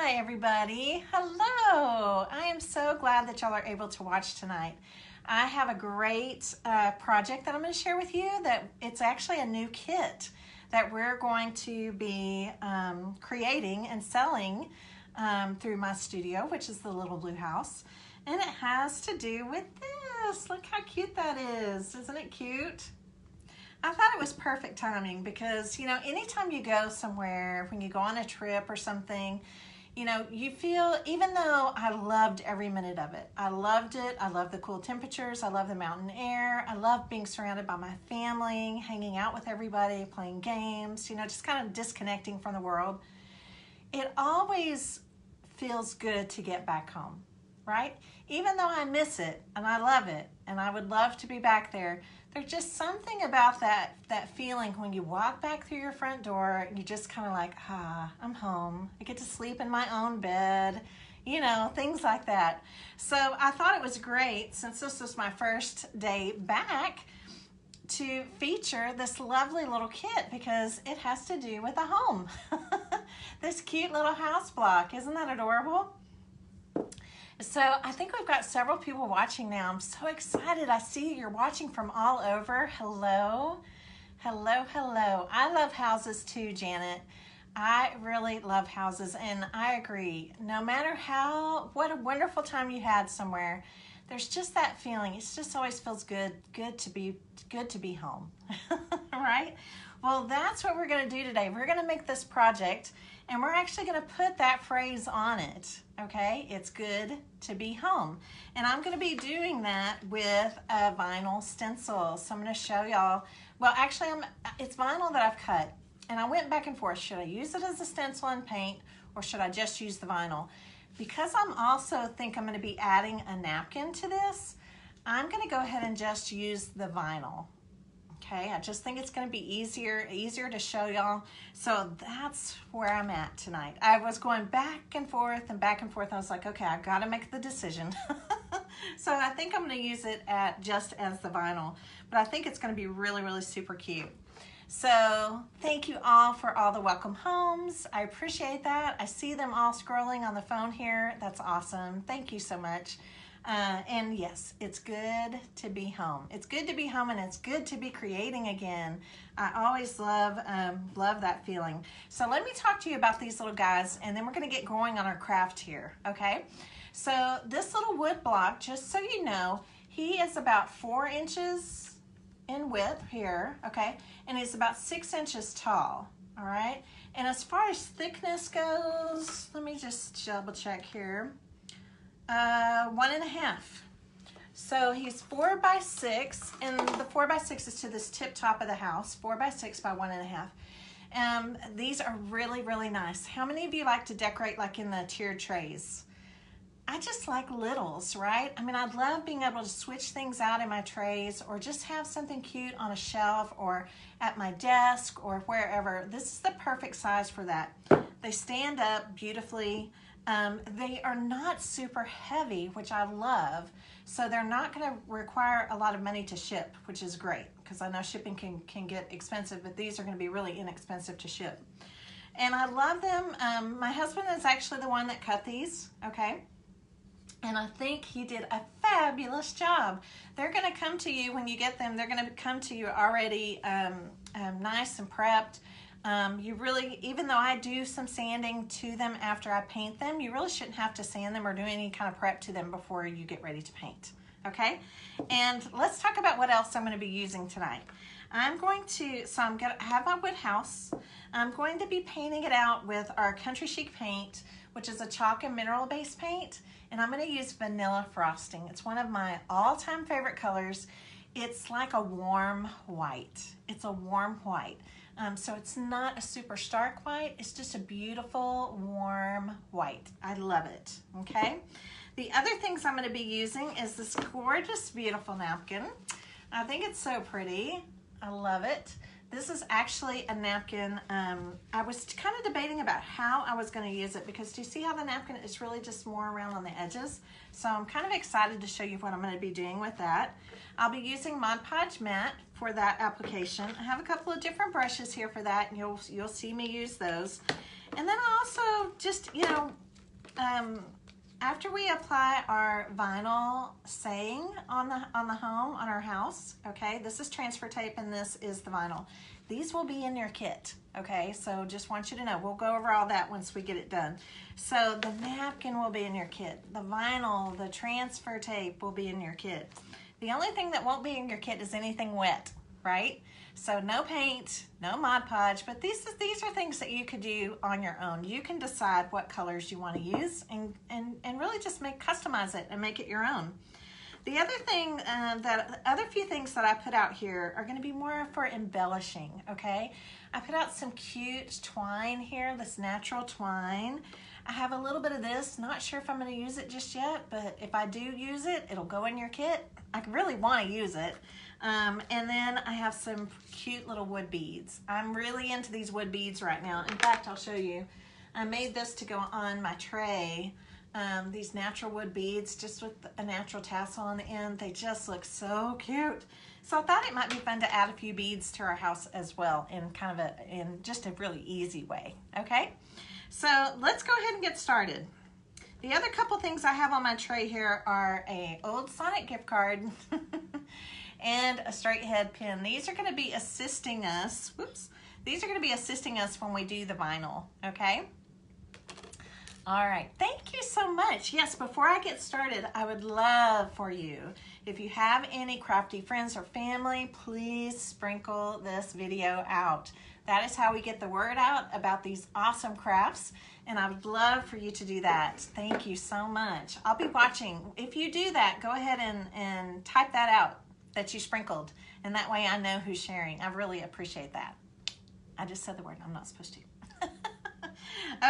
Hi everybody. Hello. I am so glad that y'all are able to watch tonight. I have a great project that I'm going to share with you that it's actually a new kit that we're going to be creating and selling through my studio, which is the Little Blue House. And it has to do with this. Look how cute that is. Isn't it cute? I thought it was perfect timing because, you know, anytime you go somewhere, when you go on a trip or something, you know, you feel, even though I loved every minute of it, I loved it. I love the cool temperatures. I love the mountain air. I love being surrounded by my family, hanging out with everybody, playing games, you know, just kind of disconnecting from the world. It always feels good to get back home, right? Even though I miss it and I love it and I would love to be back there, there's just something about that feeling when you walk back through your front door, you just kind of like, I'm home. I get to sleep in my own bed, you know, things like that. So I thought it was great, since this was my first day back, to feature this lovely little kit because it has to do with a home. This cute little house block. Isn't that adorable? So I think we've got several people watching now. I'm so excited. I see you're watching from all over. Hello. Hello, hello. I love houses too, Janet. I really love houses, and I agree. No matter what a wonderful time you had somewhere, there's just that feeling. It just always feels good to be home. Right? Well, that's what we're going to do today. We're going to make this project, and we're actually going to put that phrase on it, okay? It's good to be home. And I'm going to be doing that with a vinyl stencil. So I'm going to show y'all. Well, actually, it's vinyl that I've cut, and I went back and forth. Should I use it as a stencil and paint, or should I just use the vinyl? Because I'm going to be adding a napkin to this, I'm going to go ahead and just use the vinyl. Okay, I just think it's going to be easier to show y'all. So that's where I'm at tonight. I was going back and forth and back and forth. I was like, okay, I've got to make the decision. So I think I'm going to use it just as the vinyl, but I think it's going to be really, really super cute. So thank you all for all the welcome homes. I appreciate that. I see them all scrolling on the phone here. That's awesome. Thank you so much. And yes, it's good to be home. It's good to be home, and it's good to be creating again. I always love that feeling. So let me talk to you about these little guys, and then we're going to get going on our craft here, okay? So this little wood block, just so you know, he is about 4 inches in width here, okay? And he's about 6 inches tall, all right? And as far as thickness goes, let me just double check here. 1.5. So he's 4 by 6, and the 4 by 6 is to this tip top of the house. 4 by 6 by 1.5. These are really, really nice. How many of you like to decorate like in the tiered trays? I just like littles, right? I mean, I love being able to switch things out in my trays, or just have something cute on a shelf or at my desk or wherever. This is the perfect size for that. They stand up beautifully. They are not super heavy, which I love, so they're not going to require a lot of money to ship, which is great, because I know shipping can get expensive, but these are going to be really inexpensive to ship. And I love them. My husband is actually the one that cut these, okay? And I think he did a fabulous job. They're going to come to you when you get them. They're going to come to you already nice and prepped. You really, even though I do some sanding to them after I paint them, you really shouldn't have to sand them or do any kind of prep to them before you get ready to paint, okay? And let's talk about what else I'm going to be using tonight. I'm going to have my wood house. I'm going to be painting it out with our Country Chic paint, which is a chalk and mineral based paint, and I'm going to use vanilla frosting. It's one of my all-time favorite colors. It's like a warm white. It's a warm white. So it's not a super stark white. It's just a beautiful, warm white. I love it, okay? The other things I'm going to be using is this gorgeous, beautiful napkin. I think it's so pretty. I love it. This is actually a napkin. I was kind of debating about how I was going to use it, because do you see how the napkin is really just more around on the edges? So I'm kind of excited to show you what I'm going to be doing with that. I'll be using Mod Podge Matte for that application. I have a couple of different brushes here for that, and you'll see me use those. And then I also just, you know, after we apply our vinyl saying on the home, on our house, okay, this is transfer tape and this is the vinyl. These will be in your kit, okay? So just want you to know, we'll go over all that once we get it done. So the napkin will be in your kit. The vinyl, the transfer tape will be in your kit. The only thing that won't be in your kit is anything wet, right? So no paint, no Mod Podge, but these are things that you could do on your own. You can decide what colors you want to use and really just customize it and make it your own. The other thing, other few things that I put out here are going to be more for embellishing, okay? I put out some cute twine here, this natural twine. I have a little bit of this, not sure if I'm going to use it just yet, but if I do use it, it'll go in your kit. I really want to use it. And then I have some cute little wood beads. I'm really into these wood beads right now. In fact, I'll show you. I made this to go on my tray. These natural wood beads, just with a natural tassel on the end. They just look so cute. So I thought it might be fun to add a few beads to our house as well in just a really easy way, okay? So let's go ahead and get started. The other couple things I have on my tray here are a old Sonic gift card and a straight head pin. These are going to be assisting us. Whoops. These are going to be assisting us when we do the vinyl, okay? All right, thank you so much. Yes, before I get started, I would love for you, if you have any crafty friends or family, please sprinkle this video out. That is how we get the word out about these awesome crafts, and I would love for you to do that. Thank you so much. I'll be watching. If you do that, go ahead and type that out that you sprinkled, and that way I know who's sharing. I really appreciate that. I just said the word. I'm not supposed to.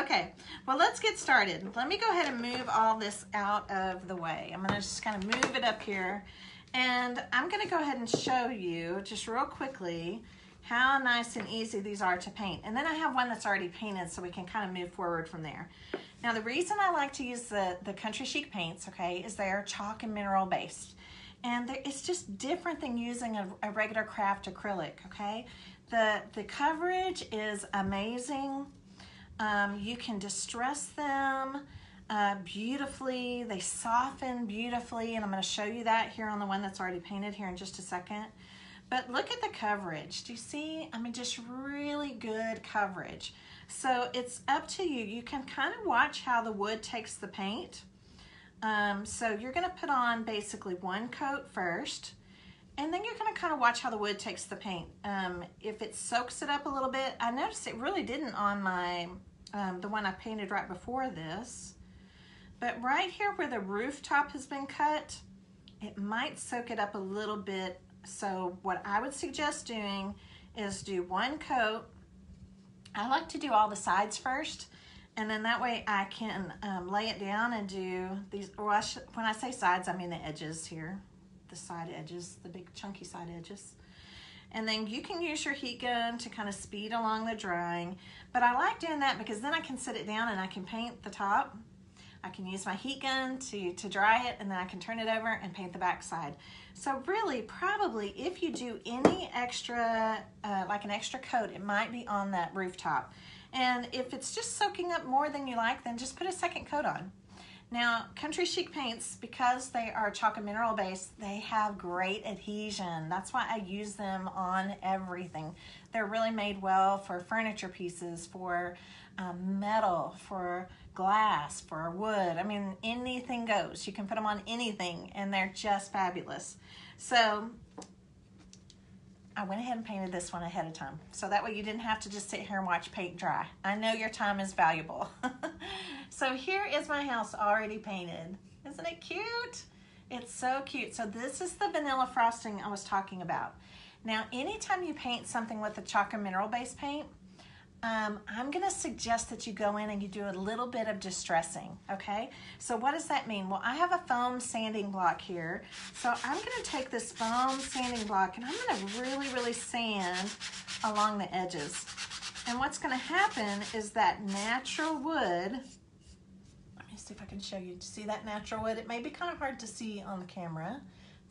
Okay, well, let's get started. Let me go ahead and move all this out of the way. I'm going to just kind of move it up here, and I'm going to go ahead and show you just real quickly how nice and easy these are to paint. And then I have one that's already painted, so we can kind of move forward from there. Now, the reason I like to use the Country Chic paints, okay, is they're chalk and mineral based. And it's just different than using a regular craft acrylic, okay? The coverage is amazing. You can distress them beautifully. They soften beautifully, and I'm going to show you that here on the one that's already painted here in just a second. But look at the coverage. Do you see? I mean, just really good coverage. So it's up to you. You can kind of watch how the wood takes the paint. So you're going to put on basically one coat first, and then you're going to kind of watch how the wood takes the paint. If it soaks it up a little bit, I noticed it really didn't on my the one I painted right before this. But right here where the rooftop has been cut, it might soak it up a little bit. So what I would suggest doing is do one coat. I like to do all the sides first, and then that way I can lay it down and do these. When I say sides, I mean the edges here, the side edges, the big chunky side edges. And then you can use your heat gun to kind of speed along the drying. But I like doing that because then I can set it down and I can paint the top. I can use my heat gun to dry it, and then I can turn it over and paint the back side. So really, probably if you do any extra, like an extra coat, it might be on that rooftop. And if it's just soaking up more than you like, then just put a second coat on. Now, Country Chic paints, because they are chalk and mineral based, they have great adhesion. That's why I use them on everything. They're really made well for furniture pieces, for metal, for glass, for wood. I mean, anything goes. You can put them on anything, and they're just fabulous. So I went ahead and painted this one ahead of time, so that way you didn't have to just sit here and watch paint dry. I know your time is valuable. So here is my house already painted. Isn't it cute? It's so cute. So this is the vanilla frosting I was talking about. Now, anytime you paint something with a chalk and mineral based paint, I'm going to suggest that you go in and you do a little bit of distressing, okay? So what does that mean? Well, I have a foam sanding block here. So I'm going to take this foam sanding block and I'm going to really, really sand along the edges. And what's going to happen is that natural wood, let me see if I can show you. See that natural wood? It may be kind of hard to see on the camera.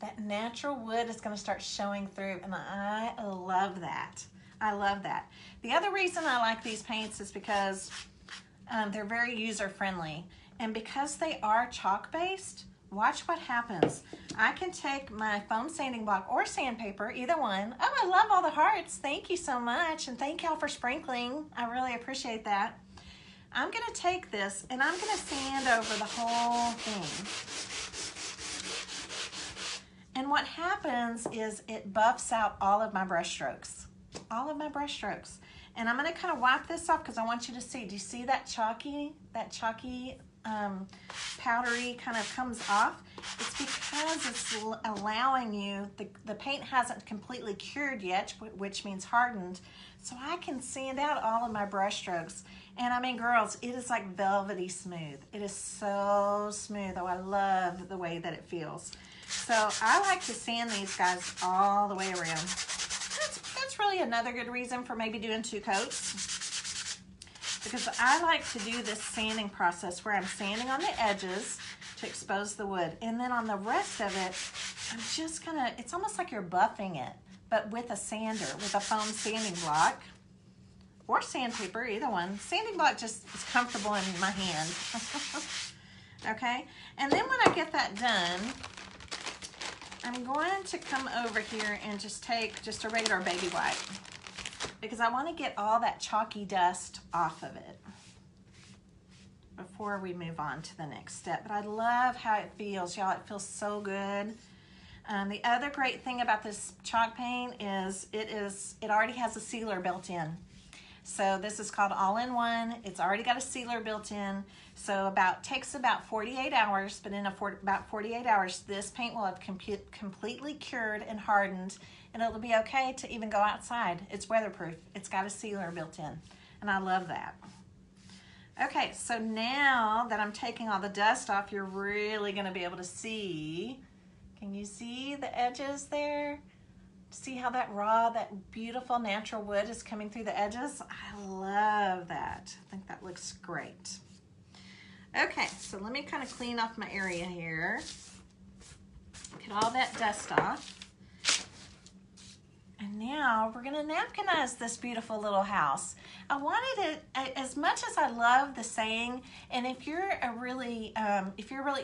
That natural wood is going to start showing through, and I love that. I love that. The other reason I like these paints is because They're very user-friendly. And because they are chalk-based, watch what happens. I can take my foam sanding block or sandpaper, either one. Oh, I love all the hearts. Thank you so much. And thank y'all for sprinkling. I really appreciate that. I'm going to take this and I'm going to sand over the whole thing. And what happens is it buffs out all of my brush strokes. All of my brush strokes. And I'm going to kind of wipe this off because I want you to see. Do you see that chalky, powdery kind of comes off? It's because it's allowing you, the paint hasn't completely cured yet, which means hardened. So I can sand out all of my brush strokes. And I mean, girls, it is like velvety smooth. It is so smooth. Oh, I love the way that it feels. So I like to sand these guys all the way around. That's really another good reason for maybe doing 2 coats, because I like to do this sanding process where I'm sanding on the edges to expose the wood, and then on the rest of it, I'm just gonna, it's almost like you're buffing it, but with a sander, with a foam sanding block or sandpaper, either one. Sanding block just is comfortable in my hand. Okay, and then when I get that done, I'm going to come over here and just take just a regular baby wipe because I want to get all that chalky dust off of it before we move on to the next step. But I love how it feels, y'all. It feels so good. The other great thing about this chalk paint is it already has a sealer built in. So this is called all-in-one. It's already got a sealer built in. So takes about 48 hours, but in about 48 hours, this paint will have completely cured and hardened, and it'll be okay to even go outside. It's weatherproof. It's got a sealer built in, and I love that. Okay, so now that I'm taking all the dust off, you're really gonna be able to see. Can you see the edges there? See how that beautiful natural wood is coming through the edges? I love that. I think that looks great. Okay, so let me kind of clean off my area here. Get all that dust off. And now we're gonna napkinize this beautiful little house. I wanted it, as much as I love the saying, and if you're really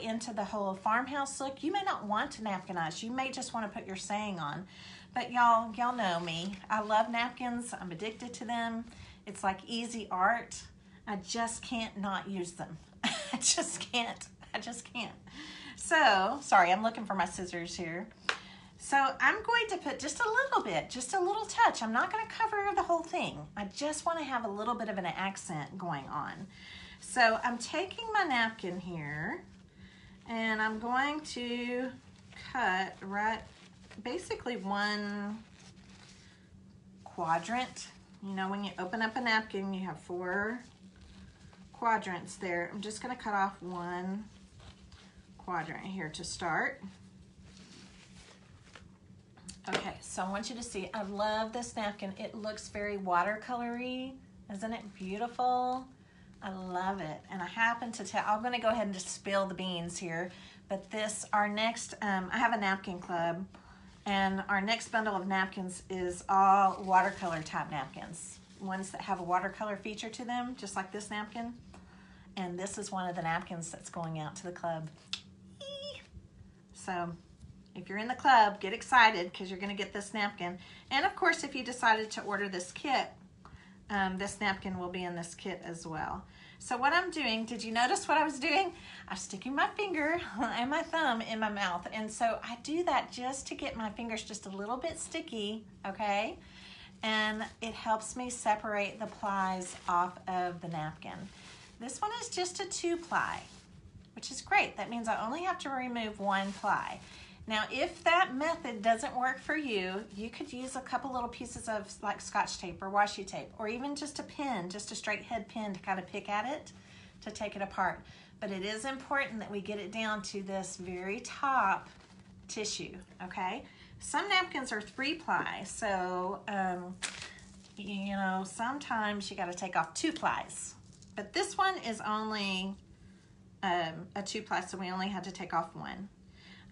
into the whole farmhouse look, you may not want to napkinize. You may just want to put your saying on. But y'all know me. I love napkins. I'm addicted to them. It's like easy art. I just can't not use them. I just can't. So, sorry, I'm looking for my scissors here. So I'm going to put just a little bit, just a little touch. I'm not going to cover the whole thing. I just want to have a little bit of an accent going on. So I'm taking my napkin here and I'm going to cut basically one quadrant. You know, when you open up a napkin, you have 4 quadrants there. I'm just going to cut off one quadrant here to start. Okay, so I want you to see, I love this napkin. It looks very watercolory. Isn't it beautiful? I love it. And I happen to I'm going to go ahead and just spill the beans here. But our next, I have a napkin club. And our next bundle of napkins is all watercolor type napkins. Ones that have a watercolor feature to them, just like this napkin. And this is one of the napkins that's going out to the club. So if you're in the club, get excited because you're going to get this napkin. And of course, if you decided to order this kit, this napkin will be in this kit as well. So what I'm doing, did you notice what I was doing? I'm sticking my finger and my thumb in my mouth. And so I do that just to get my fingers just a little bit sticky, okay? And it helps me separate the plies off of the napkin. This one is just a 2-ply, which is great. That means I only have to remove 1 ply. Now, if that method doesn't work for you, you could use a couple little pieces of like Scotch tape or washi tape, or even just a pin, just a straight head pin to kind of pick at it to take it apart. But it is important that we get it down to this very top tissue, okay? Some napkins are 3-ply, so you know, sometimes you got to take off 2 plies. But this one is only a 2-ply, so we only had to take off 1.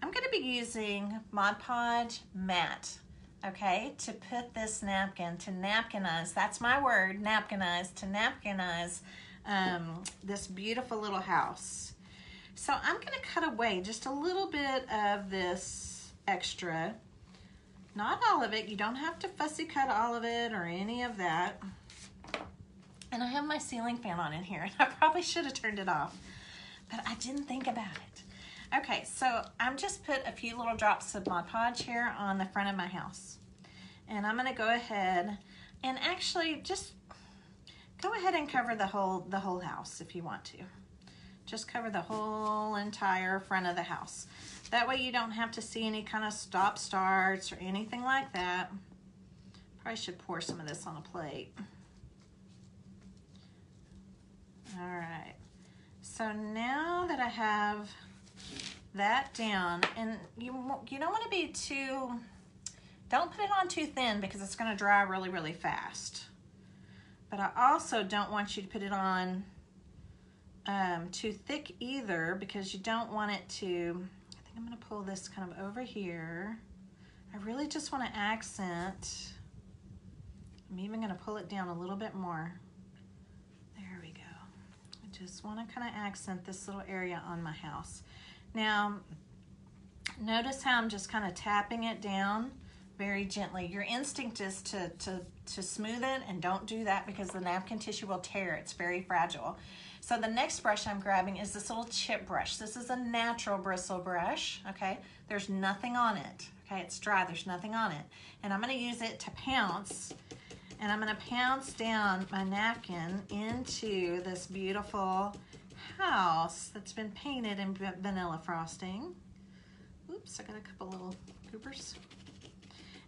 I'm going to be using Mod Podge Matte, okay, to put this napkin, to napkinize, that's my word, napkinize, to napkinize this beautiful little house. So I'm going to cut away just a little bit of this extra. Not all of it. You don't have to fussy cut all of it or any of that. And I have my ceiling fan on in here, and I probably should have turned it off, but I didn't think about it. Okay, so I'm just put a few little drops of Mod Podge here on the front of my house. And I'm gonna go ahead and actually just go ahead and cover the whole house if you want to. Just cover the whole entire front of the house. That way you don't have to see any kind of stop starts or anything like that. Probably should pour some of this on a plate. All right, so now that I have that down, and you don't want to be don't put it on too thin because it's going to dry really, really fast. But I also don't want you to put it on too thick either, because you don't want it to, I think I'm going to pull this kind of over here. I really just want to accent. I'm even going to pull it down a little bit more. There we go. I just want to kind of accent this little area on my house. Now, notice how I'm just kind of tapping it down very gently. Your instinct is to smooth it, and don't do that because the napkin tissue will tear. It's very fragile. So the next brush I'm grabbing is this little chip brush. This is a natural bristle brush, okay? There's nothing on it, okay? It's dry, there's nothing on it. And I'm gonna use it to pounce, and I'm gonna pounce down my napkin into this beautiful house that's been painted in vanilla frosting. Oops, I got a couple little goobers.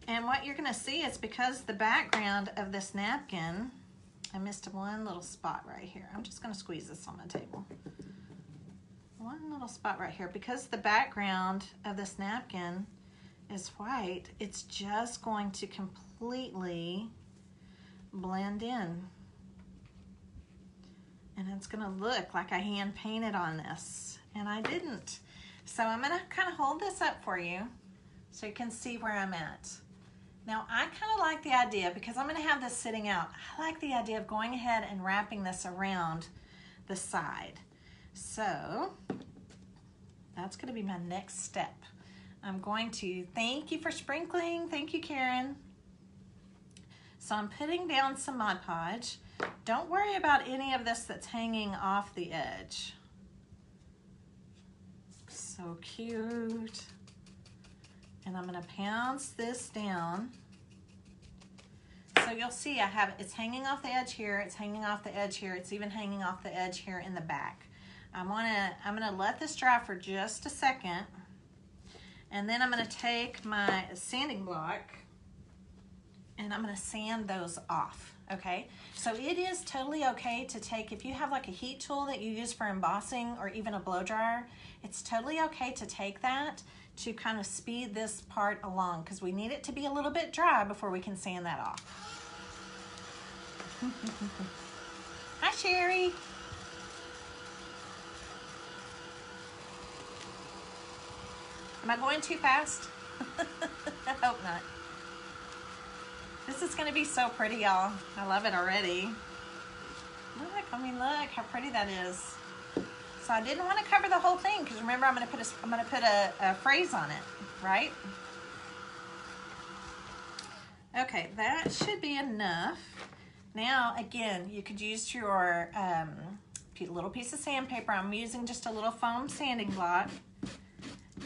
And what you're gonna see is, because the background of this napkin, I missed one little spot right here. I'm just gonna squeeze this on the table. One little spot right here. Because the background of this napkin is white, it's just going to completely blend in. And it's gonna look like I hand painted on this, and I didn't. So I'm gonna kind of hold this up for you so you can see where I'm at. Now I kind of like the idea, because I'm gonna have this sitting out, I like the idea of going ahead and wrapping this around the side. So that's gonna be my next step. I'm going to, thank you for sprinkling, thank you Karen. So I'm putting down some Mod Podge. Don't worry about any of this that's hanging off the edge. So cute. And I'm gonna pounce this down. So you'll see I have, it's hanging off the edge here, it's hanging off the edge here, it's even hanging off the edge here in the back. I'm gonna let this dry for just a second, and then I'm gonna take my sanding block and I'm gonna sand those off, okay? So it is totally okay to take, if you have like a heat tool that you use for embossing or even a blow dryer, it's totally okay to take that to kind of speed this part along, because we need it to be a little bit dry before we can sand that off. Hi Sherry. Am I going too fast? I hope not. This is gonna be so pretty, y'all. I love it already. Look, I mean, look how pretty that is. So I didn't want to cover the whole thing, because remember I'm gonna put a phrase on it, right? Okay, that should be enough. Now, again, you could use your little piece of sandpaper. I'm using just a little foam sanding block.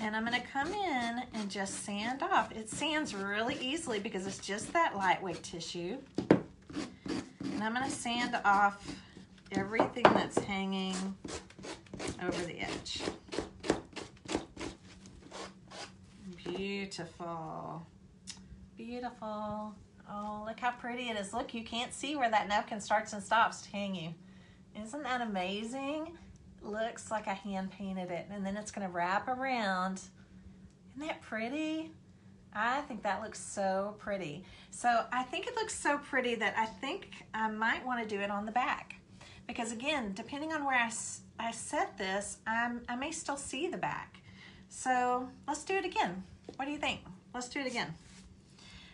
And I'm gonna come in and just sand off. It sands really easily because it's just that lightweight tissue. And I'm gonna sand off everything that's hanging over the edge. Beautiful, beautiful. Oh, look how pretty it is. Look, you can't see where that napkin starts and stops hanging. Isn't that amazing? Looks like I hand painted it, and then it's gonna wrap around. Isn't that pretty? I think that looks so pretty. So I think it looks so pretty that I think I might want to do it on the back, because again, depending on where I set this, I may still see the back. So let's do it again. What do you think? Let's do it again.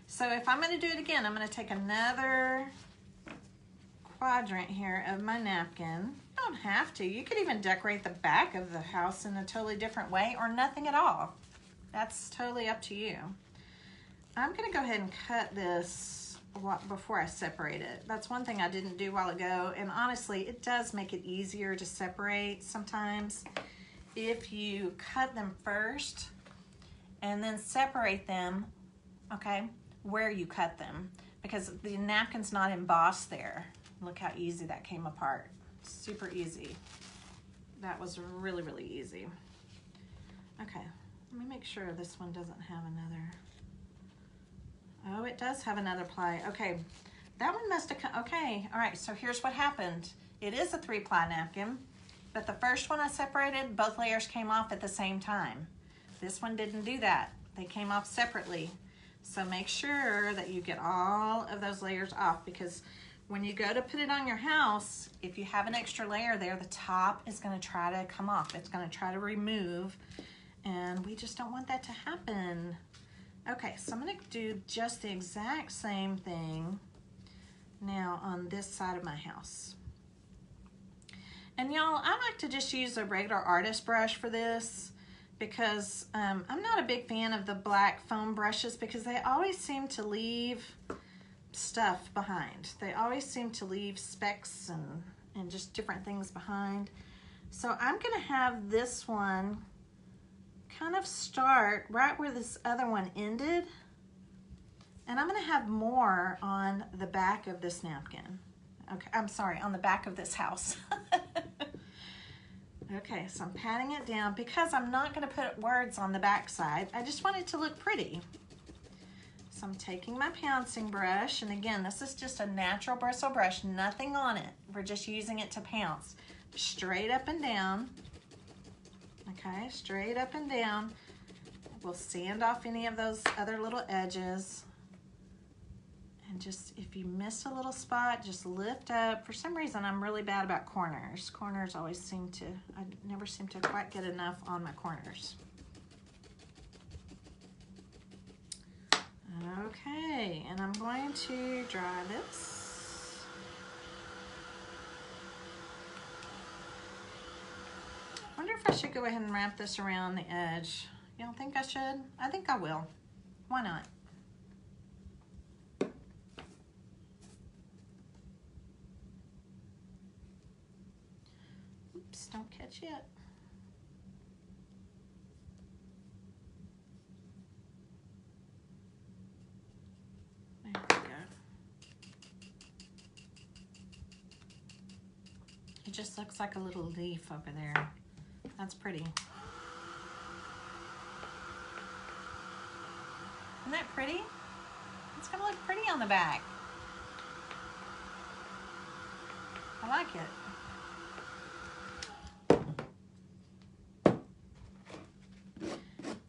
So if I'm gonna do it again, I'm gonna take another quadrant here of my napkin. You don't have to. You could even decorate the back of the house in a totally different way or nothing at all. That's totally up to you. I'm gonna go ahead and cut this before I separate it. That's one thing I didn't do a while ago, and honestly, it does make it easier to separate sometimes if you cut them first and then separate them, okay, where you cut them, because the napkin's not embossed there. Look how easy that came apart. Super easy. That was really, really easy. Okay, let me make sure this one doesn't have another. Oh, it does have another ply. Okay, that one must have come. Okay, all right, so here's what happened. It is a 3-ply napkin, but the first one I separated, both layers came off at the same time. This one didn't do that. They came off separately. So make sure that you get all of those layers off, because when you go to put it on your house, if you have an extra layer there, the top is going to try to come off. It's going to try to remove, and we just don't want that to happen. Okay, so I'm going to do just the exact same thing now on this side of my house. And y'all, I like to just use a regular artist brush for this, because I'm not a big fan of the black foam brushes, because they always seem to leave stuff behind. They always seem to leave specks and just different things behind. So I'm gonna have this one kind of start right where this other one ended, and I'm gonna have more on the back of this napkin. Okay, I'm sorry, on the back of this house. Okay, so I'm patting it down because I'm not going to put words on the back side. I just want it to look pretty. So I'm taking my pouncing brush, and again, this is just a natural bristle brush, nothing on it. We're just using it to pounce. Straight up and down. Okay, straight up and down. We'll sand off any of those other little edges. And just, if you miss a little spot, just lift up. For some reason, I'm really bad about corners. Corners always seem to, I never seem to quite get enough on my corners. Okay, and I'm going to dry this. I wonder if I should go ahead and wrap this around the edge. You don't think I should? I think I will. Why not? Oops, don't catch yet. There we go. It just looks like a little leaf over there. That's pretty. Isn't that pretty? It's gonna look pretty on the back. I like it.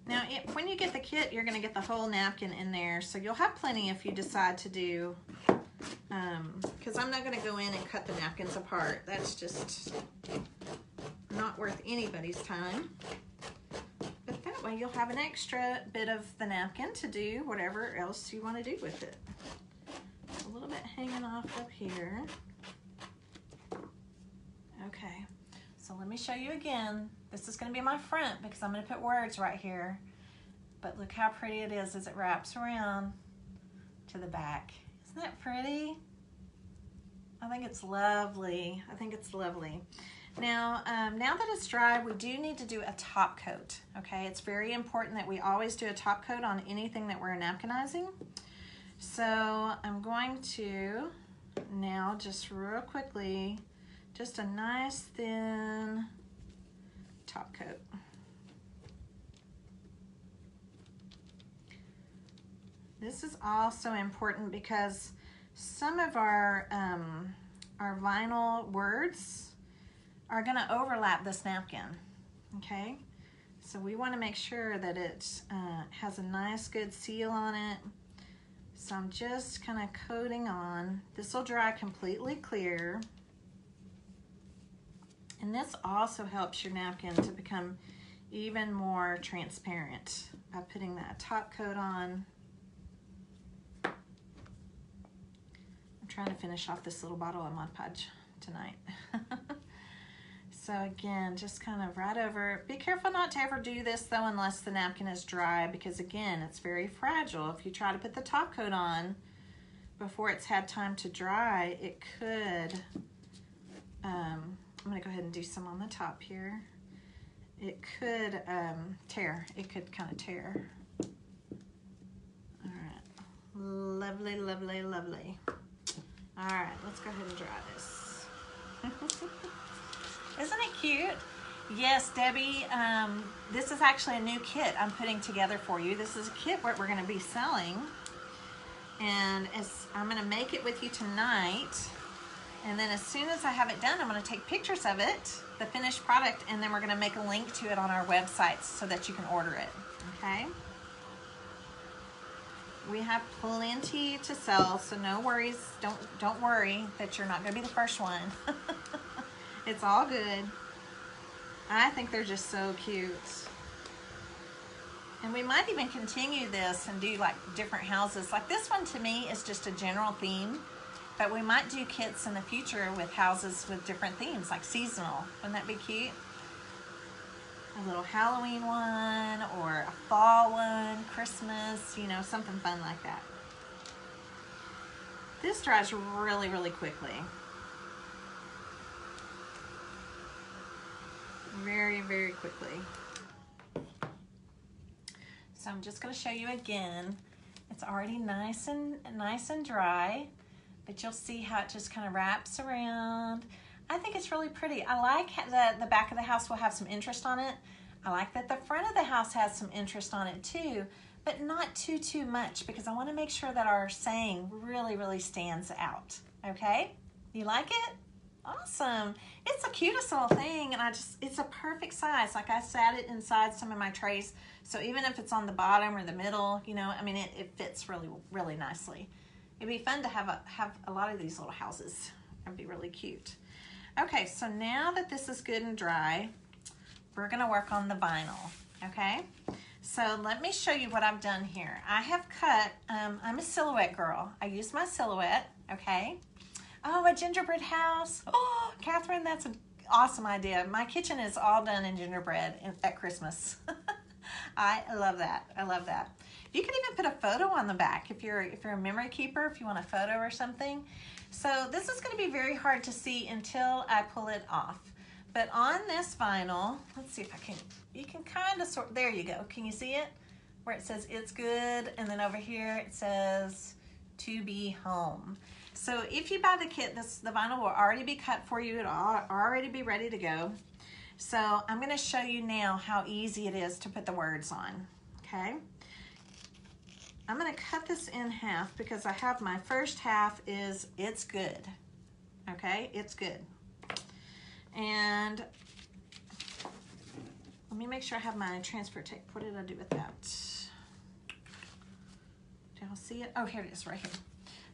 Now, when you get the kit, you're going to get the whole napkin in there, so you'll have plenty if you decide to do, because I'm not going to go in and cut the napkins apart. That's just not worth anybody's time. But that way you'll have an extra bit of the napkin to do whatever else you want to do with it. A little bit hanging off up here. Okay, so let me show you again. This is going to be my front because I'm going to put words right here. But look how pretty it is as it wraps around to the back. Isn't that pretty? I think it's lovely. I think it's lovely. Now, now that it's dry, we do need to do a top coat. Okay, it's very important that we always do a top coat on anything that we're napkinizing. So I'm going to now just real quickly, just a nice thin top coat. This is also important because some of our vinyl words are going to overlap this napkin, okay? So we want to make sure that it has a nice good seal on it. So I'm just kind of coating on. This will dry completely clear. And this also helps your napkin to become even more transparent by putting that top coat on. I'm trying to finish off this little bottle of Mod Podge tonight. So again, just kind of right over. Be careful not to ever do this though unless the napkin is dry, because again, it's very fragile. If you try to put the top coat on before it's had time to dry, it could, I'm gonna go ahead and do some on the top here. It could tear. It could kind of tear. All right, lovely, lovely, lovely. All right, let's go ahead and dry this. Isn't it cute? Yes, Debbie, this is actually a new kit I'm putting together for you. This is a kit what we're gonna be selling. And I'm gonna make it with you tonight. And then as soon as I have it done, I'm gonna take pictures of it, the finished product, and then we're gonna make a link to it on our website so that you can order it, okay? We have plenty to sell, so no worries. Don't worry that you're not gonna be the first one. It's all good. I think they're just so cute. And we might even continue this and do like different houses. Like this one to me is just a general theme, but we might do kits in the future with houses with different themes, like seasonal. Wouldn't that be cute? A little Halloween one or a fall one, Christmas, you know, something fun like that. This dries really, really quickly. Very, very quickly. So I'm just going to show you again. It's already nice and dry, but you'll see how it just kind of wraps around. I think it's really pretty. I like that the back of the house will have some interest on it. I like that the front of the house has some interest on it too, but not too much, because I want to make sure that our saying really, really stands out. Okay? You like it? Awesome. It's the cutest little thing, and it's a perfect size. Like I sat it inside some of my trays, so even if it's on the bottom or the middle, you know, I mean, it fits really, really nicely. It'd be fun to have a lot of these little houses. It'd be really cute. Okay, so now that this is good and dry, we're gonna work on the vinyl, okay? So let me show you what I've done here. I have cut, I'm a silhouette girl. I use my silhouette, okay? Oh, a gingerbread house. Oh, Catherine, that's an awesome idea. My kitchen is all done in gingerbread at Christmas. I love that. I love that. You can even put a photo on the back if you're a memory keeper, if you want a photo or something. So this is going to be very hard to see until I pull it off. But on this vinyl, let's see if I can, you can kind of sort, there you go. Can you see it? Where it says it's good, and then over here it says to be home. So if you buy the kit, the vinyl will already be cut for you. It'll already be ready to go. So I'm going to show you now how easy it is to put the words on, okay? I'm going to cut this in half because I have my first half is it's good, okay? It's good. And let me make sure I have my transfer tape. What did I do with that? Do y'all see it? Oh, here it is right here.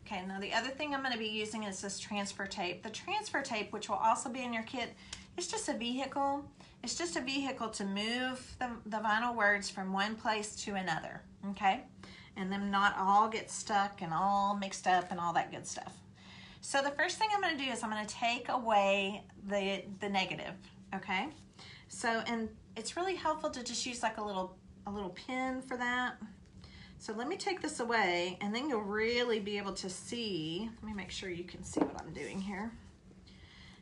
Okay, now the other thing I'm going to be using is this transfer tape. The transfer tape, which will also be in your kit, is just a vehicle. It's just a vehicle to move the vinyl words from one place to another, okay? And them not all get stuck and all mixed up and all that good stuff. So the first thing I'm going to do is I'm going to take away the negative, okay? So, and it's really helpful to just use like a little pin for that. So let me take this away, and then you'll really be able to see. Let me make sure you can see what I'm doing here.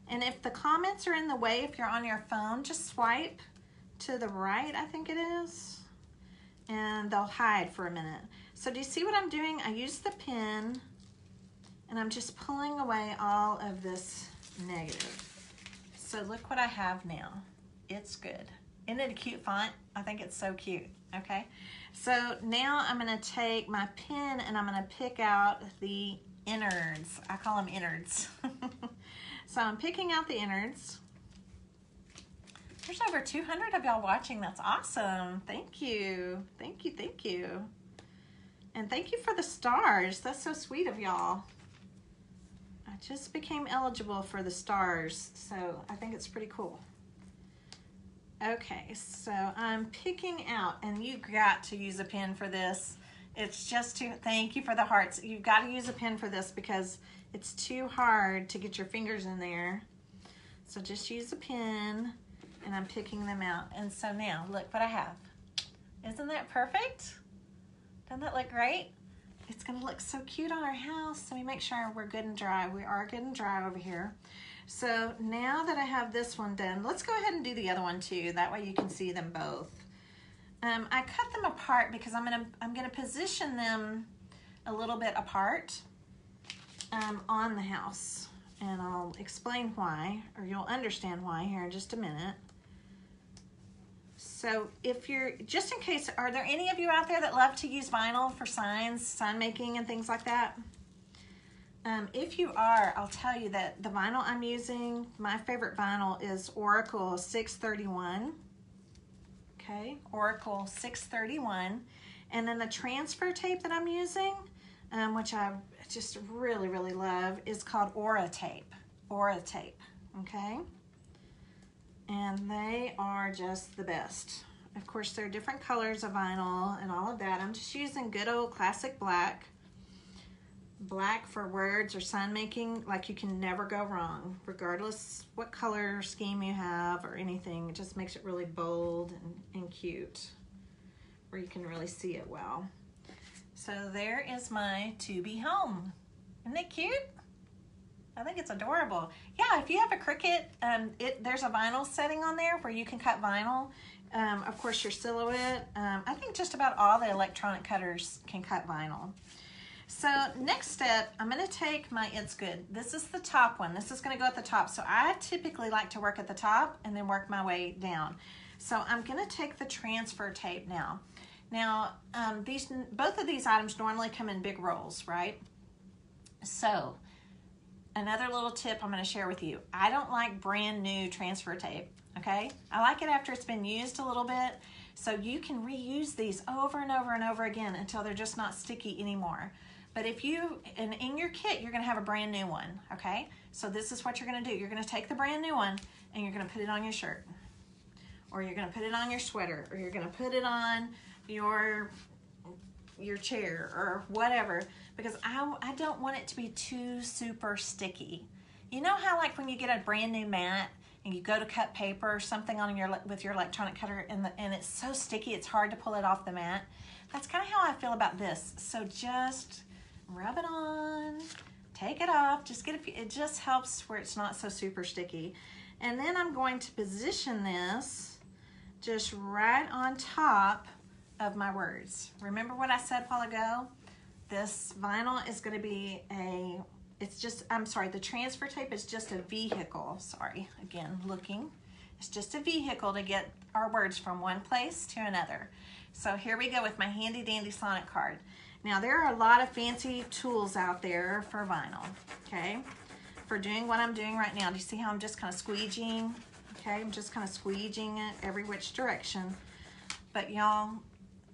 And if the comments are in the way, if you're on your phone, just swipe to the right, I think it is, and they'll hide for a minute. So do you see what I'm doing? I use the pin, and I'm just pulling away all of this negative. So look what I have now. It's good. Isn't it a cute font? I think it's so cute, okay? So now I'm gonna take my pen and I'm gonna pick out the innards. I call them innards. So I'm picking out the innards. There's over 200 of y'all watching. That's awesome. Thank you. Thank you, thank you. And thank you for the stars. That's so sweet of y'all. I just became eligible for the stars, so I think it's pretty cool. Okay, so I'm picking out, and you got to use a pen for this. It's just too, thank you for the hearts. You've got to use a pen for this because it's too hard to get your fingers in there. So just use a pen, and I'm picking them out. And so now, look what I have. Isn't that perfect? Doesn't that look great? It's gonna look so cute on our house. So we make sure we're good and dry. We are good and dry over here. So now that I have this one done, let's go ahead and do the other one too. That way you can see them both. I cut them apart because I'm gonna position them a little bit apart on the house, and I'll explain why, or you'll understand why here in just a minute. So if you're, just in case, are there any of you out there that love to use vinyl for signs, sign making and things like that? If you are, I'll tell you that the vinyl I'm using, my favorite vinyl is Oracle 631. Okay, Oracle 631. And then the transfer tape that I'm using, which I just really, really love, is called Aura tape. Aura tape, okay? And they are just the best. Of course, there are different colors of vinyl and all of that. I'm just using good old classic black. Black for words or sign making, like you can never go wrong, regardless what color scheme you have or anything. It just makes it really bold and cute, where you can really see it well. So there is my to be home. Isn't it cute? I think it's adorable. Yeah, if you have a Cricut, there's a vinyl setting on there where you can cut vinyl. Of course, your Silhouette. I think just about all the electronic cutters can cut vinyl. So next step, I'm going to take my It's Good. This is the top one. This is going to go at the top. So I typically like to work at the top and then work my way down. So I'm going to take the transfer tape now. Now, both of these items normally come in big rolls, right? So another little tip I'm going to share with you. I don't like brand new transfer tape, okay? I like it after it's been used a little bit. So you can reuse these over and over and over again until they're just not sticky anymore. But if you, and in your kit, you're gonna have a brand new one, okay? So this is what you're gonna do. You're gonna take the brand new one and you're gonna put it on your shirt, or you're gonna put it on your sweater, or you're gonna put it on your chair or whatever, because I don't want it to be too super sticky. You know how like when you get a brand new mat and you go to cut paper or something on with your electronic cutter and it's so sticky it's hard to pull it off the mat? That's kind of how I feel about this. So just rub it on, take it off, just get it just helps where it's not so super sticky. And then I'm going to position this just right on top of my words. Remember what I said a while ago? This vinyl is going to be the transfer tape is just a vehicle. Sorry, again, looking. It's just a vehicle to get our words from one place to another. So here we go with my handy dandy Sonic card. Now there are a lot of fancy tools out there for vinyl, okay? For doing what I'm doing right now. Do you see how I'm just kind of squeegeeing? Okay, I'm just kind of squeegeeing it every which direction. But y'all,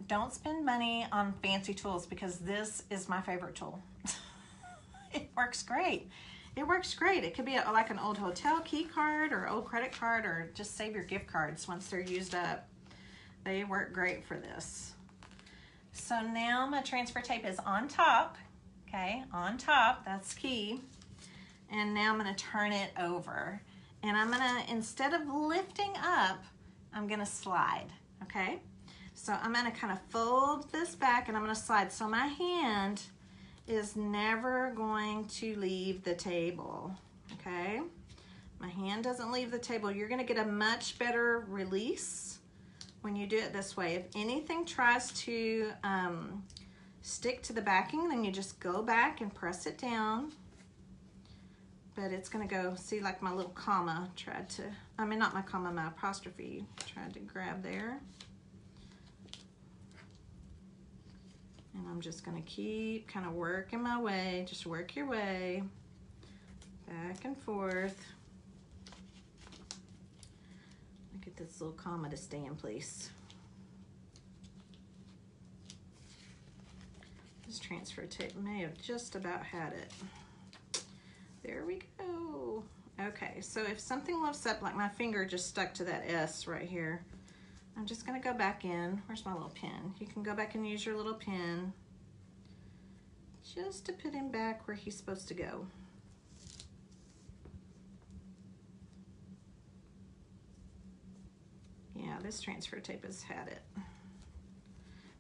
don't spend money on fancy tools because this is my favorite tool. It works great. It works great. It could be like an old hotel key card or old credit card, or just save your gift cards once they're used up. They work great for this. So now my transfer tape is on top, okay, on top, that's key. And now I'm gonna turn it over. And I'm gonna, instead of lifting up, I'm gonna slide, okay? So I'm gonna kind of fold this back and I'm gonna slide. So my hand is never going to leave the table, okay? My hand doesn't leave the table. You're gonna get a much better release when you do it this way. If anything tries to stick to the backing, then you just go back and press it down. But it's gonna go, see, like my little comma tried to, I mean not my comma, my apostrophe tried to grab there. And I'm just gonna keep kind of working my way, just work your way back and forth. Get this little comma to stay in place. This transfer tape may have just about had it. There we go. Okay, so if something lifts up, like my finger just stuck to that S right here, I'm just gonna go back in. Where's my little pen? You can go back and use your little pen. just to put him back where he's supposed to go. Yeah, this transfer tape has had it.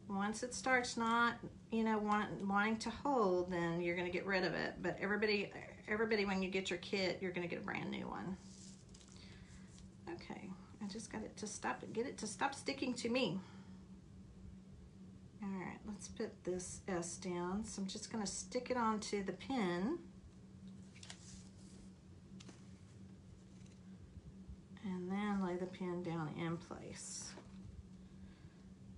Once it starts not, you know, wanting to hold, then you're going to get rid of it. But everybody, when you get your kit, you're going to get a brand new one. Okay, I just got it to stop, get it to stop sticking to me. All right, let's put this S down. So I'm just going to stick it onto the pin. And then lay the pin down in place.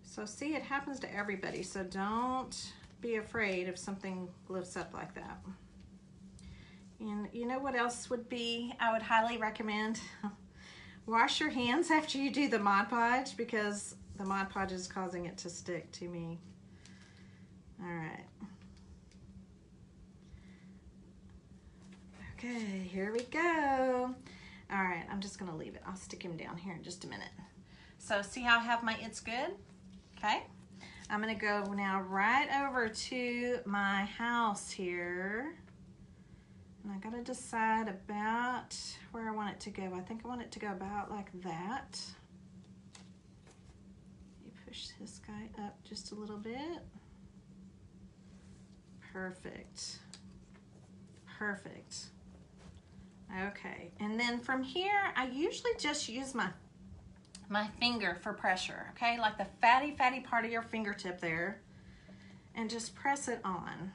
So see, it happens to everybody, so don't be afraid if something lifts up like that. And you know what else would be, I would highly recommend? Wash your hands after you do the Mod Podge, because the Mod Podge is causing it to stick to me. All right. Okay, here we go. All right, I'm just gonna leave it. I'll stick him down here in just a minute. So see how I have my It's Good? Okay, I'm gonna go now right over to my house here. And I gotta decide about where I want it to go. I think I want it to go about like that. You push this guy up just a little bit. Perfect, perfect. Okay, and then from here, I usually just use my finger for pressure, okay? Like the fatty part of your fingertip there, and just press it on.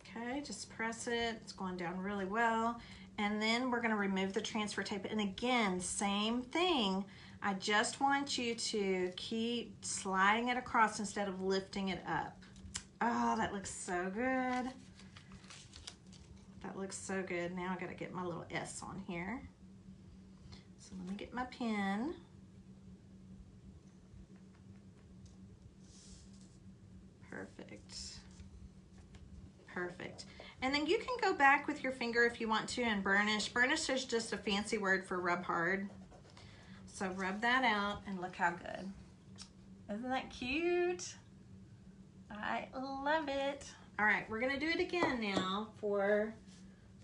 Okay, just press it. It's going down really well. And then we're gonna remove the transfer tape. And again, same thing. I just want you to keep sliding it across instead of lifting it up. Oh, that looks so good. That looks so good. Now I gotta get my little S on here. So let me get my pen. Perfect. Perfect. And then you can go back with your finger if you want to and burnish. Burnish is just a fancy word for rub hard. So rub that out and look how good. Isn't that cute? I love it. All right, we're gonna do it again now for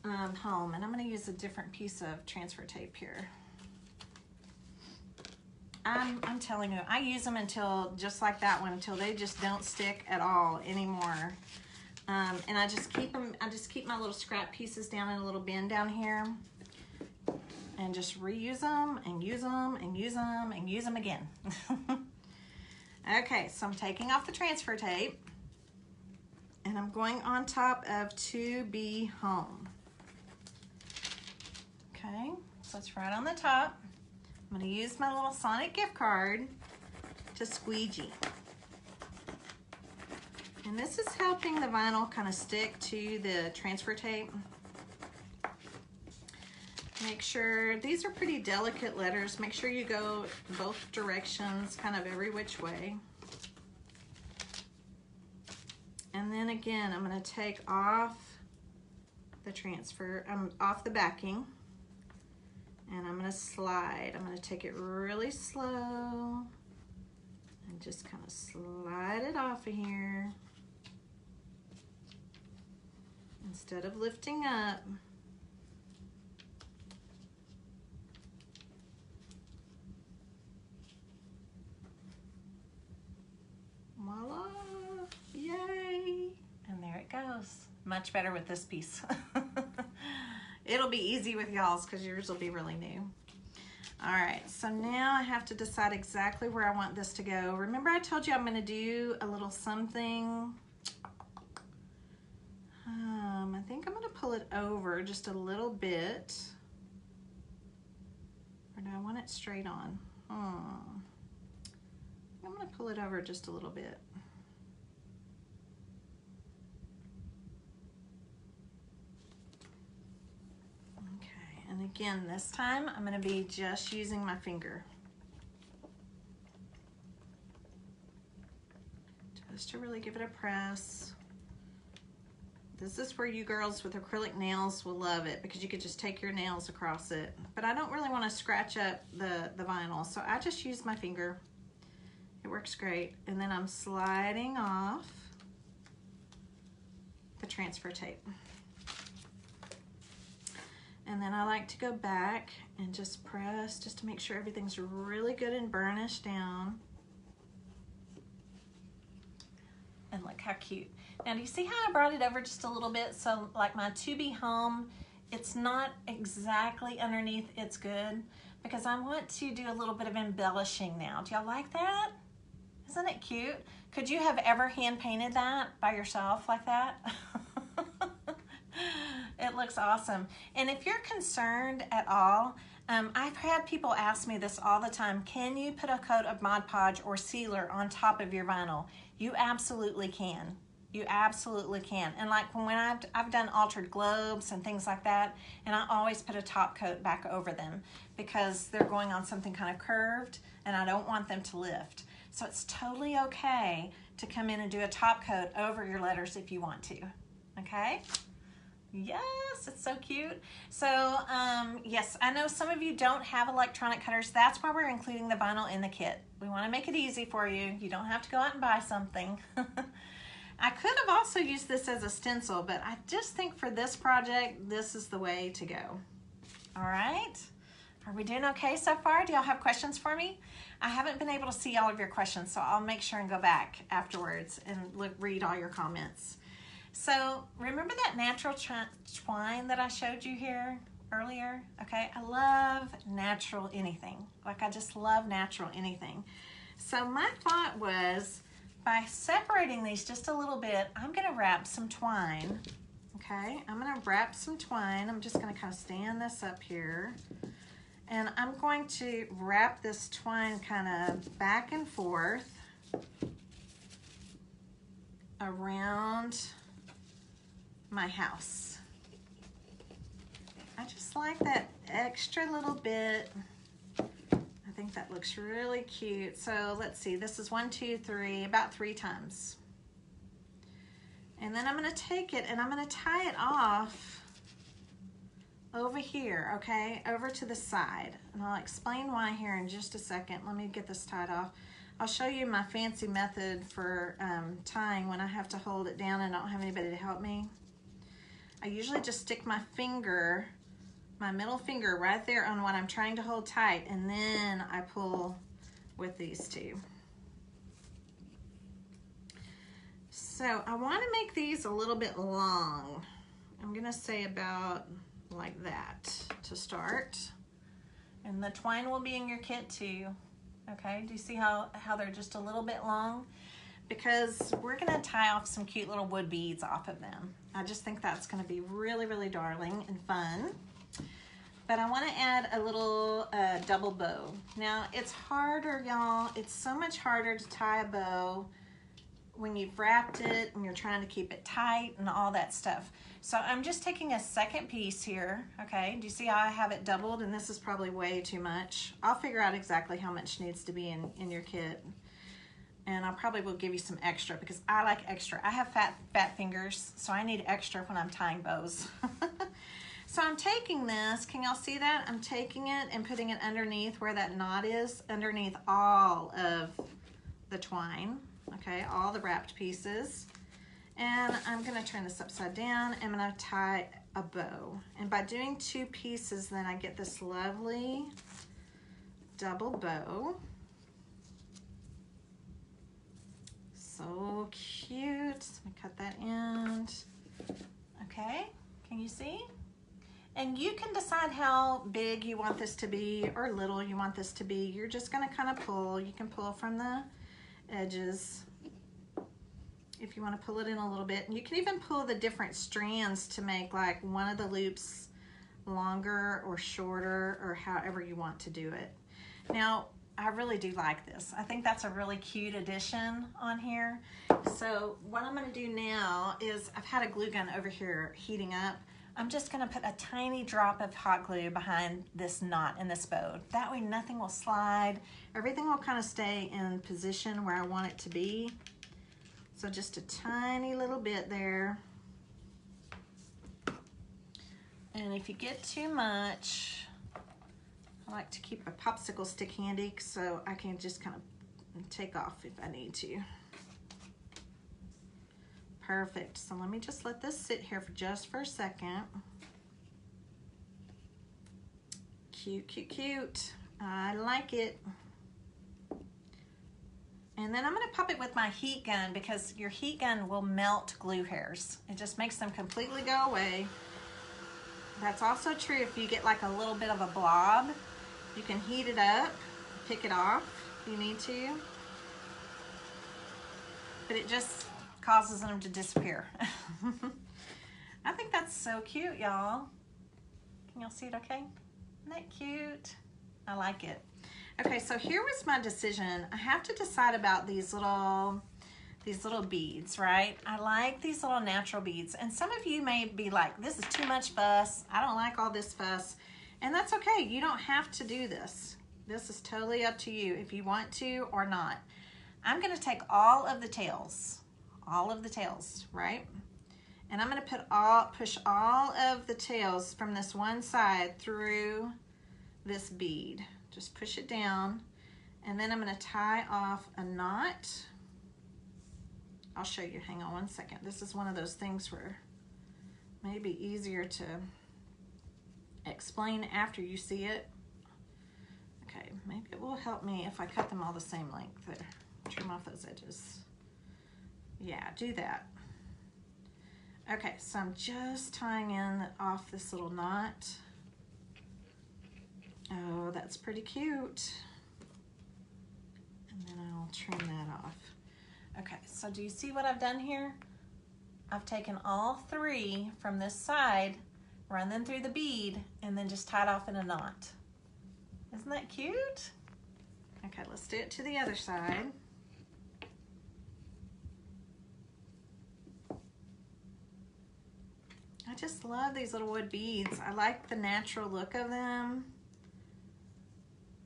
home, and I'm gonna use a different piece of transfer tape here. I'm telling you, I use them until, just like that one, until they just don't stick at all anymore. And I just keep them, I just keep my little scrap pieces down in a little bin down here and just reuse them and use them and use them and use them again. Okay, so I'm taking off the transfer tape and I'm going on top of To Be Home. Okay, so it's right on the top. I'm gonna use my little Sonic gift card to squeegee. And this is helping the vinyl kind of stick to the transfer tape. Make sure, these are pretty delicate letters. Make sure you go both directions, kind of every which way. And then again, I'm gonna take off the transfer, off the backing. And I'm gonna slide. I'm gonna take it really slow and just kind of slide it off of here. Instead of lifting up. Voila, yay. And there it goes. Much better with this piece. It'll be easy with y'all's because yours will be really new. All right, so now I have to decide exactly where I want this to go. Remember I told you I'm gonna do a little something. I think I'm gonna pull it over just a little bit. Or do I want it straight on? I'm gonna pull it over just a little bit. Okay, and again, this time I'm gonna be just using my finger. Just to really give it a press. This is where you girls with acrylic nails will love it because you could just take your nails across it. But I don't really want to scratch up the vinyl, so I just use my finger. It works great. And then I'm sliding off. the transfer tape. And then I like to go back and just press just to make sure everything's really good and burnished down. And look how cute. Now do you see how I brought it over just a little bit? So like my to be home, it's not exactly underneath, it's good, because I want to do a little bit of embellishing now. Do y'all like that? Isn't it cute? Could you have ever hand painted that by yourself like that? It looks awesome. And if you're concerned at all, I've had people ask me this all the time, can you put a coat of Mod Podge or sealer on top of your vinyl? You absolutely can. You absolutely can. And like when I've done altered globes and things like that, and I always put a top coat back over them because they're going on something kind of curved and I don't want them to lift. So it's totally okay to come in and do a top coat over your letters if you want to, okay? Yes, it's so cute. So yes, I know some of you don't have electronic cutters. That's why we're including the vinyl in the kit. We want to make it easy for you. You don't have to go out and buy something. I could have also used this as a stencil, but I just think for this project, this is the way to go. All right. Are we doing okay so far? Do y'all have questions for me? I haven't been able to see all of your questions, so I'll make sure and go back afterwards and read all your comments. So remember that natural twine that I showed you here earlier? Okay, I love natural anything. Like I just love natural anything. So my thought was, by separating these just a little bit, I'm gonna wrap some twine. Okay, I'm gonna wrap some twine. I'm just gonna kind of stand this up here. And I'm going to wrap this twine kind of back and forth around my house. I just like that extra little bit. I think that looks really cute. So let's see, this is 1, 2, 3, about 3 times. And then I'm gonna take it and I'm gonna tie it off over here, okay, over to the side. And I'll explain why here in just a second. Let me get this tied off. I'll show you my fancy method for tying when I have to hold it down and I don't have anybody to help me. I usually just stick my finger, my middle finger right there on what I'm trying to hold tight, and then I pull with these two. So I want to make these a little bit long. I'm gonna say about like that to start. And the twine will be in your kit too. Okay, do you see how they're just a little bit long? Because we're gonna tie off some cute little wood beads off of them. I just think that's gonna be really, really darling and fun. But I wanna add a little double bow. Now it's harder, y'all. It's so much harder to tie a bow when you've wrapped it and you're trying to keep it tight and all that stuff. So I'm just taking a second piece here, okay? Do you see how I have it doubled? And this is probably way too much. I'll figure out exactly how much needs to be in your kit. And I probably will give you some extra because I like extra. I have fat fingers, so I need extra when I'm tying bows. So I'm taking this, can y'all see that? I'm taking it and putting it underneath where that knot is, underneath all of the twine, okay? All the wrapped pieces. And I'm gonna turn this upside down. I'm gonna tie a bow. And by doing 2 pieces, then I get this lovely double bow. So cute. Let me cut that end. Okay, can you see? And you can decide how big you want this to be or little you want this to be. You're just gonna kind of pull. You can pull from the edges if you want to pull it in a little bit. And you can even pull the different strands to make like one of the loops longer or shorter or however you want to do it. Now, I really do like this. I think that's a really cute addition on here. So what I'm gonna do now is, I've had a glue gun over here heating up. I'm just gonna put a tiny drop of hot glue behind this knot in this bow. That way nothing will slide. Everything will kind of stay in position where I want it to be. So just a tiny little bit there. And if you get too much, I like to keep a popsicle stick handy so I can just kind of take off if I need to. Perfect. So let me just let this sit here for a second. Cute, cute, cute. I like it. And then I'm going to pop it with my heat gun because your heat gun will melt glue hairs. It just makes them completely go away. That's also true if you get like a little bit of a blob. You can heat it up, pick it off if you need to. But it just causes them to disappear. I think that's so cute, y'all. Can y'all see it okay? Isn't that cute? I like it. Okay, so here was my decision. I have to decide about these little beads, right? I like these little natural beads. And some of you may be like, this is too much fuss. I don't like all this fuss. And that's okay. You don't have to do this. This is totally up to you if you want to or not. I'm going to take all of the tails, right? And I'm going to push all of the tails from this one side through this bead. Just push it down, and then I'm going to tie off a knot. I'll show you. Hang on one second. This is one of those things where it may be easier to explain after you see it. Okay, maybe it will help me if I cut them all the same length there. Trim off those edges. Yeah, do that. Okay, so I'm just tying off this little knot. Oh, that's pretty cute. And then I'll trim that off. Okay, so do you see what I've done here? I've taken all three from this side, run them through the bead, and then just tied off in a knot. Isn't that cute? Okay, let's do it to the other side. I just love these little wood beads. I like the natural look of them.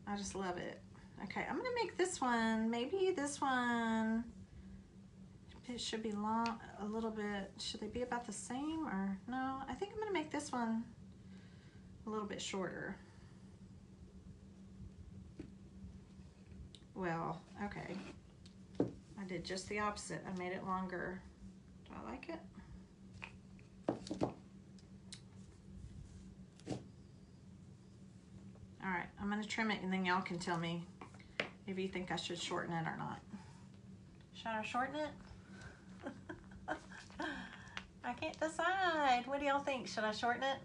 I just love it. Okay, I'm gonna make this one, maybe this one, it should be long, a little bit, should they be about the same or no? I think I'm gonna make this one a little bit shorter. Well, okay. I did just the opposite. I made it longer. Do I like it? All right, I'm gonna trim it and then y'all can tell me if you think I should shorten it or not. Should I shorten it? I can't decide. What do y'all think? Should I shorten it?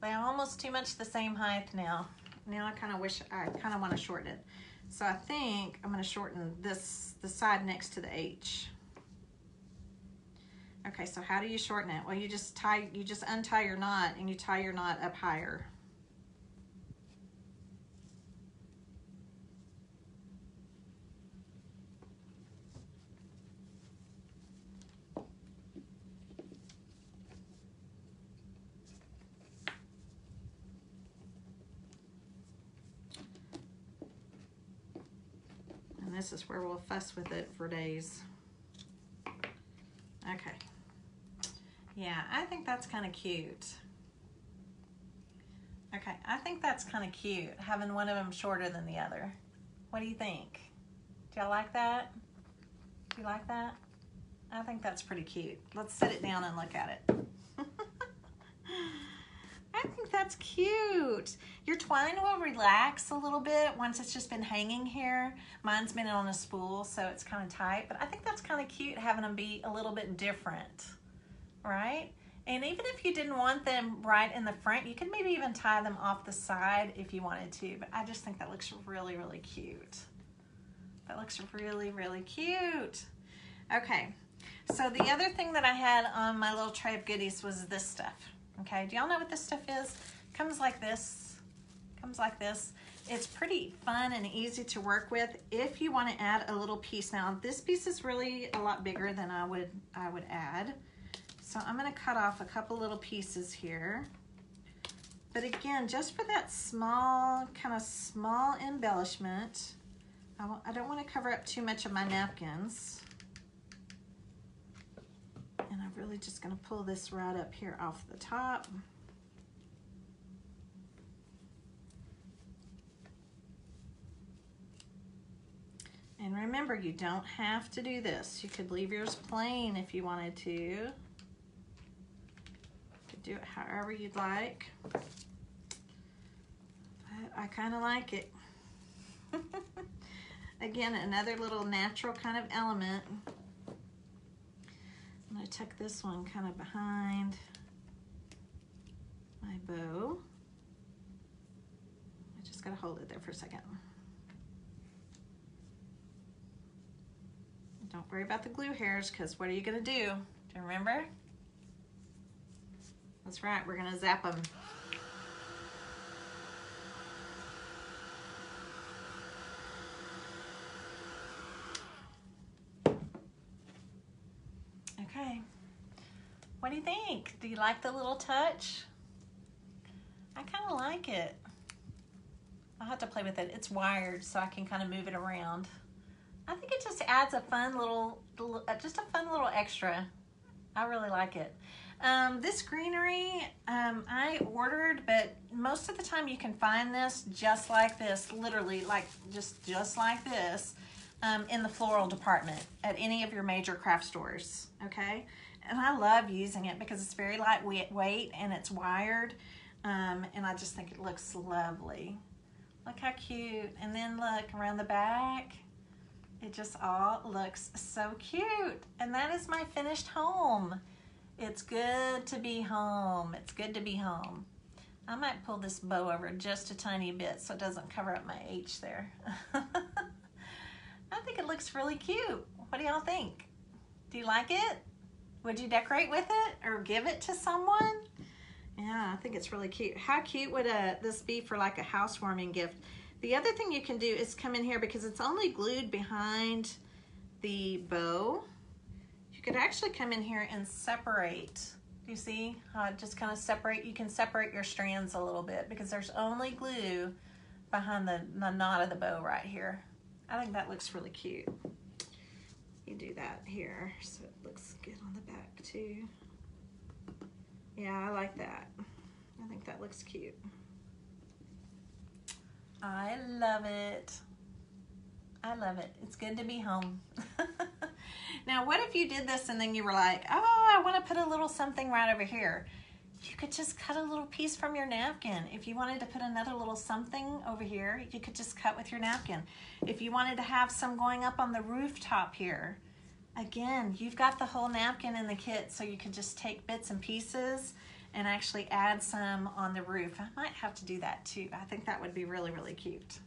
They're almost too much the same height now. Now I kind of want to shorten it. So I think I'm going to shorten the side next to the H. Okay, so how do you shorten it? Well, you just untie your knot and you tie your knot up higher. And this is where we'll fuss with it for days. Okay. Yeah, I think that's kind of cute. Okay, I think that's kind of cute, having one of them shorter than the other. What do you think? Do y'all like that? Do you like that? I think that's pretty cute. Let's sit it down and look at it. I think that's cute. Your twine will relax a little bit once it's just been hanging here. Mine's been on a spool, so it's kind of tight, but I think that's kind of cute having them be a little bit different, right? And even if you didn't want them right in the front, you could maybe even tie them off the side if you wanted to, but I just think that looks really, really cute. That looks really, really cute. Okay, so the other thing that I had on my little tray of goodies was this stuff. Okay, do y'all know what this stuff is? Comes like this, comes like this. It's pretty fun and easy to work with if you want to add a little piece. Now, this piece is really a lot bigger than I would add. So I'm going to cut off a couple little pieces here. But again, just for that small, kind of small embellishment, I don't want to cover up too much of my napkins. And I'm really just going to pull this right up here off the top. And remember, remember, you don't have to do this. You could leave yours plain if you wanted to. You could do it however you'd like. But I kind of like it. Again, another little natural kind of element. I'm going to tuck this one kind of behind my bow. I just got to hold it there for a second. Don't worry about the glue hairs, because what are you going to do? Do you remember? That's right, we're going to zap them. Okay, what do you think? Do you like the little touch? I kind of like it. I'll have to play with it. It's wired, so I can kind of move it around. I think it just adds a fun little extra. I really like it. This greenery, I ordered, but most of the time you can find this just like this, literally like just like this, in the floral department at any of your major craft stores, okay? And I love using it because it's very lightweight and it's wired, and I just think it looks lovely. Look how cute. And then look around the back. It just all looks so cute. And that is my finished home. It's good to be home. It's good to be home. I might pull this bow over just a tiny bit so it doesn't cover up my H there. I think it looks really cute. What do y'all think? Do you like it? Would you decorate with it or give it to someone? Yeah, I think it's really cute. How cute would this be for like a housewarming gift? The other thing you can do is come in here, because it's only glued behind the bow. You could actually come in here and separate. Do you see how it just kind of separate? You can separate your strands a little bit because there's only glue behind the knot of the bow right here. I think that looks really cute. You do that here so it looks good on the back too. Yeah, I like that. I think that looks cute. I love it. I love it. It's good to be home. Now, what if you did this and then you were like, oh, I want to put a little something right over here. You could just cut a little piece from your napkin. If you wanted to put another little something over here, you could just cut with your napkin. If you wanted to have some going up on the rooftop here, again, you've got the whole napkin in the kit, so you could just take bits and pieces and actually add some on the roof. I might have to do that too. I think that would be really, really cute.